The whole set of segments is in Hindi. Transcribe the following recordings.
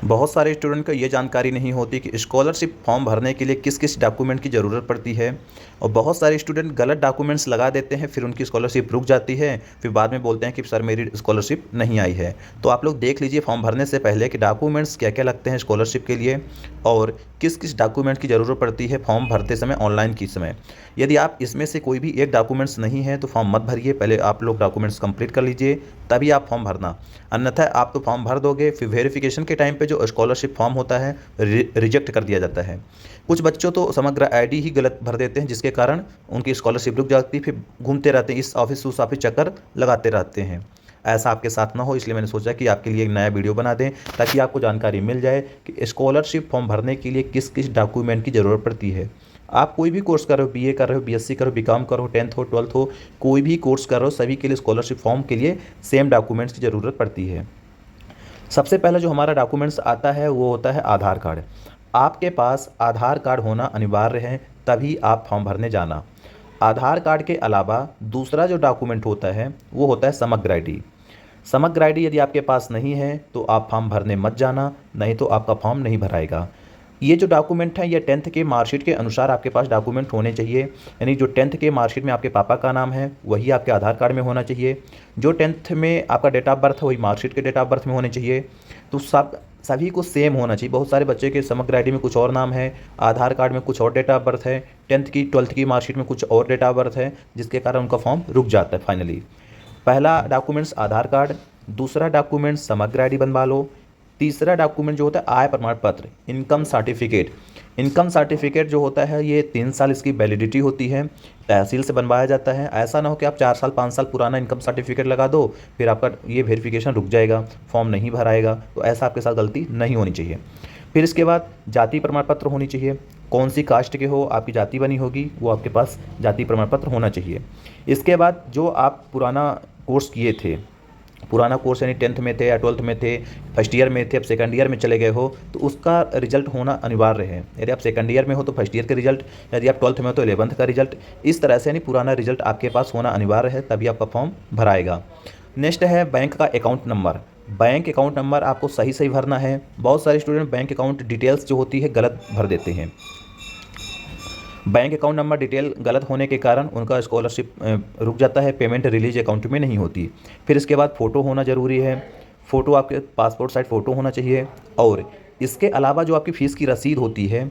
बहुत सारे स्टूडेंट को ये जानकारी नहीं होती कि स्कॉलरशिप फॉर्म भरने के लिए किस किस डॉक्यूमेंट की ज़रूरत पड़ती है। और बहुत सारे स्टूडेंट गलत डॉक्यूमेंट्स लगा देते हैं, फिर उनकी स्कॉलरशिप रुक जाती है, फिर बाद में बोलते हैं कि सर मेरी स्कॉलरशिप नहीं आई है। तो आप लोग देख लीजिए फॉर्म भरने से पहले कि डॉक्यूमेंट्स क्या क्या लगते हैं स्कॉलरशिप के लिए और किस किस डॉक्यूमेंट की ज़रूरत पड़ती है फॉर्म भरते समय, ऑनलाइन की समय। यदि आप इसमें से कोई भी एक डॉक्यूमेंट्स नहीं है तो फॉर्म मत भरिए, पहले आप लोग डॉक्यूमेंट्स कंप्लीट कर लीजिए तभी आप फॉर्म भरना। अन्यथा आप तो फॉर्म भर दोगे, फिर वेरिफिकेशन के टाइम पे जो स्कॉलरशिप फॉर्म होता है रिजेक्ट कर दिया जाता है। कुछ बच्चों तो समग्र आईडी ही गलत भर देते हैं, जिसके कारण उनकी स्कॉलरशिप रुक जाती है, फिर घूमते रहते हैं, इस ऑफिस उस ऑफिस चक्कर लगाते रहते हैं। ऐसा आपके साथ ना हो, इसलिए मैंने सोचा कि आपके लिए एक नया वीडियो बना दें ताकि आपको जानकारी मिल जाए कि स्कॉलरशिप फॉर्म भरने के लिए किस किस डॉक्यूमेंट की ज़रूरत पड़ती है। आप कोई भी कोर्स कर रहे हो, बीए कर रहे हो, बीएससी कर रहे हो, बीकॉम कर रहे हो, 10th हो 12th हो, कोई भी कोर्स कर रहे हो, सभी के लिए स्कॉलरशिप फॉर्म के लिए सेम डॉक्यूमेंट्स की ज़रूरत पड़ती है। सबसे पहले जो हमारा डॉक्यूमेंट्स आता है वो होता है आधार कार्ड। आपके पास आधार कार्ड होना अनिवार्य है, तभी आप फॉर्म भरने जाना। आधार कार्ड के अलावा दूसरा जो डॉक्यूमेंट होता है वो होता है समग्र आईडी। समग्र आईडी यदि आपके पास नहीं है तो आप फॉर्म भरने मत जाना, नहीं तो आपका फॉर्म नहीं भराएगा। ये जो डॉक्यूमेंट है ये 10th के मार्कशीट के अनुसार आपके पास डॉक्यूमेंट होने चाहिए। यानी जो 10th के मार्कशीट में आपके पापा का नाम है वही आपके आधार कार्ड में होना चाहिए। जो 10th में आपका डेट ऑफ बर्थ है वही मार्कशीट के डेट ऑफ बर्थ में होने चाहिए। तो सभी को सेम होना चाहिए। बहुत सारे बच्चे के समग्र आईडी में कुछ और नाम है, आधार कार्ड में कुछ और डेट ऑफ बर्थ है, 10th की 12th की मार्कशीट में कुछ और डेट ऑफ बर्थ है, जिसके कारण उनका फॉर्म रुक जाता है फाइनली। पहला डॉक्यूमेंट्स आधार कार्ड, दूसरा डॉक्यूमेंट समग्र आईडी बनवा लो, तीसरा डॉक्यूमेंट जो होता है आय प्रमाण पत्र, इनकम सर्टिफिकेट। इनकम सर्टिफिकेट जो होता है ये 3 साल इसकी वैलिडिटी होती है, तहसील से बनवाया जाता है। ऐसा ना हो कि आप 4 साल 5 साल पुराना इनकम सर्टिफिकेट लगा दो, फिर आपका ये वेरिफिकेशन रुक जाएगा, फॉर्म नहीं भराएगा। तो ऐसा आपके साथ गलती नहीं होनी चाहिए। फिर इसके बाद जाति प्रमाण पत्र होनी चाहिए। कौन सी कास्ट के हो, आपकी जाति बनी होगी, वो आपके पास जाति प्रमाण पत्र होना चाहिए। इसके बाद जो आप पुराना कोर्स किए थे, पुराना कोर्स यानी 10th में थे या 12th में थे, फर्स्ट ईयर में थे, अब सेकंड ईयर में चले गए हो, तो उसका रिजल्ट होना अनिवार्य है। यदि आप सेकंड ईयर में हो तो फर्स्ट ईयर का रिजल्ट, यदि आप 12th में हो तो 11th का रिजल्ट। इस तरह से यानी पुराना रिजल्ट आपके पास होना अनिवार्य है, तभी आपका फॉर्म भराएगा। नेक्स्ट है बैंक का account number. Bank account number आपको सही सही भरना है। बहुत सारे स्टूडेंट बैंक अकाउंट डिटेल्स जो होती है गलत भर देते हैं। बैंक अकाउंट नंबर डिटेल गलत होने के कारण उनका स्कॉलरशिप रुक जाता है, पेमेंट रिलीज अकाउंट में नहीं होती। फिर इसके बाद फ़ोटो होना ज़रूरी है। फ़ोटो आपके पासपोर्ट साइज फ़ोटो होना चाहिए। और इसके अलावा जो आपकी फ़ीस की रसीद होती है,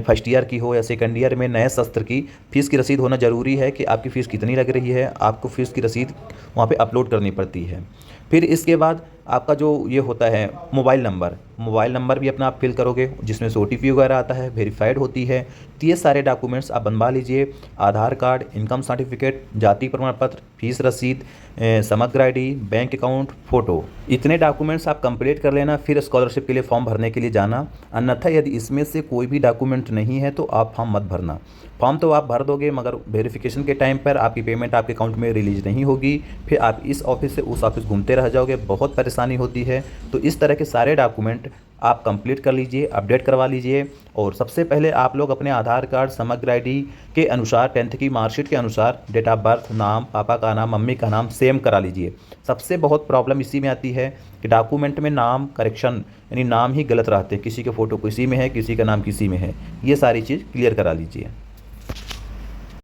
फर्स्ट ईयर की हो या सेकंड ईयर में नए सत्र की फ़ीस की रसीद होना ज़रूरी है कि आपकी फ़ीस कितनी लग रही है, आपको फ़ीस की रसीद वहाँ पे अपलोड करनी पड़ती है। फिर इसके बाद आपका जो ये होता है मोबाइल नंबर भी अपना आप फिल करोगे, जिसमें से OTP वगैरह आता है, वेरीफाइड होती है। तो ये सारे डॉक्यूमेंट्स आप बनवा लीजिए। आधार कार्ड, इनकम सर्टिफिकेट, जाति प्रमाण पत्र, फीस रसीद, समग्र आईडी, बैंक अकाउंट, फ़ोटो, इतने डॉक्यूमेंट्स आप कंप्लीट कर लेना, फिर स्कॉलरशिप के लिए फॉर्म भरने के लिए जाना। अन्यथा यदि इसमें से कोई भी डॉक्यूमेंट नहीं है तो आप फॉर्म मत भरना। फॉर्म तो आप भर दोगे मगर वेरिफिकेशन के टाइम पर आपकी पेमेंट आपके अकाउंट में रिलीज नहीं होगी, फिर आप इस ऑफिस से उस ऑफिस घूमते रह जाओगे, बहुत परेशानी होती है। तो इस तरह के सारे डॉक्यूमेंट आप कंप्लीट कर लीजिए, अपडेट करवा लीजिए। और सबसे पहले आप लोग अपने आधार कार्ड, समग्र आईडी के अनुसार, 10th की मार्कशीट के अनुसार डेट ऑफ बर्थ, नाम, पापा का नाम, मम्मी का नाम सेम करा लीजिए। सबसे बहुत प्रॉब्लम इसी में आती है कि डॉक्यूमेंट में नाम करेक्शन यानी नाम ही गलत रहते हैं, किसी के फ़ोटो किसी में है, किसी का नाम किसी में है। ये सारी चीज़ क्लियर करा लीजिए।